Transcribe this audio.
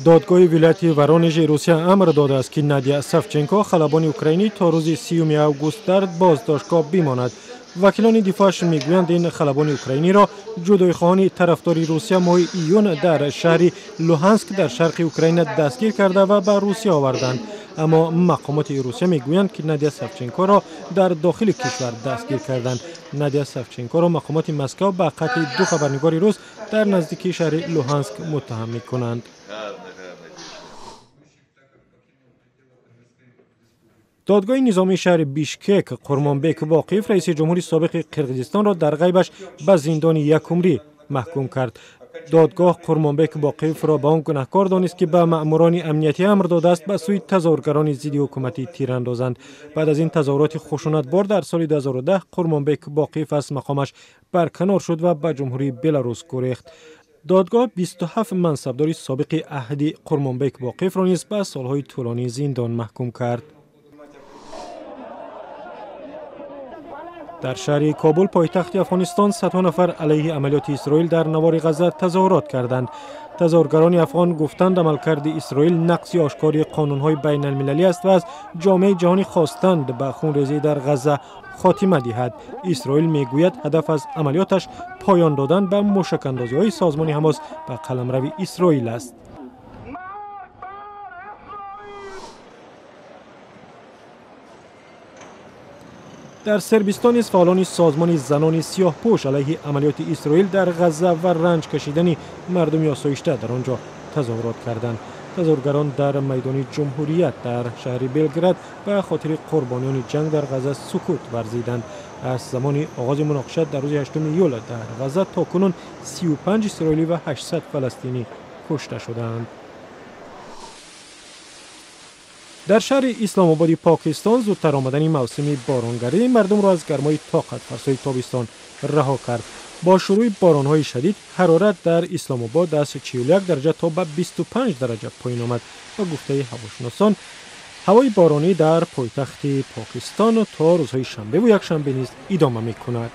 دادگاه ولایت ورونژ روسیه امر داده است که نادیا سافچنکو خلبان اوکراینی تا روز 30 آگوست در بازداشتگاه بماند. وکیلان دفاعش میگویند این خلبان اوکراینی را جدایخواهان طرفدار روسیه ماه ایون در شهر لوهانسک در شرق اوکراین دستگیر کرده و به روسیه آوردند. اما مقامات روسیه میگویند که نادیا سافچنکو را در داخل کشور دستگیر کردند. نادیا سافچنکو را مقامات مسکو به قتل 2 خبرنگار روس در نزدیکی شهر لوهانسک متهم میکنند. دادگاه نظامی شهر بیشکک قرمانبک واقف رئیس جمهوری سابق قرقیزستان را در غیبش به زندان 1 عمری محکوم کرد. دادگاه قرمانبک واقف را به آن گناهکار دانست که به مأموران امنیتی امر داده است به سوی تظاهرگران ضد حکومتی تیر اندازند. بعد از این تظاهرات خشونتبار در سال 2010 قرمانبک واقف از مقامش برکنار شد و به جمهوری بلاروس گریخت. دادگاه 27 منصبدار سابق عهد قرمانبک واقف را نیز به سالهای طولانی زندان محکوم کرد. در شهر کابل پایتخت افغانستان صدها نفر علیه عملیات اسرائیل در نوار غزه تظاهرات کردند. تظاهرگران افغان گفتند عملکرد اسرائیل نقض آشکار قانون‌های بین المللی است و از جامعه جهانی خواستند به خونریزی در غزه خاتمه دهد. اسرائیل میگوید هدف از عملیاتش پایان دادن به موشک‌اندازی‌های سازمان حماس به قلمرو اسرائیل است. در سربستان نیز فعالان سازمان زنان سیاه‌پوش علیه عملیات اسرائیل در غزه و رنج کشیدن مردم آسایشته در آنجا تظاهرات کردند. تظاهرگران در میدان جمهوریت در شهر بلگراد به خاطر قربانیان جنگ در غزه سکوت ورزیدند. از زمان آغاز مناقشات در روز 8 ایول در غزه تاکنون 35 اسرائیلی و 800 فلسطینی کشته شدند. در شهر اسلام آباد پاکستان زودتر آمدن موسم بارانگری مردم را از گرمای طاقت فرسای تابستان رها کرد. با شروع بارانهای شدید حرارت در اسلام آباد از 41 درجه تا به 25 درجه پایین آمد. با گفته هواشناسان هوای بارانی در پایتخت پاکستان تا روزهای شنبه و یکشنبه نیز ادامه می‌کند.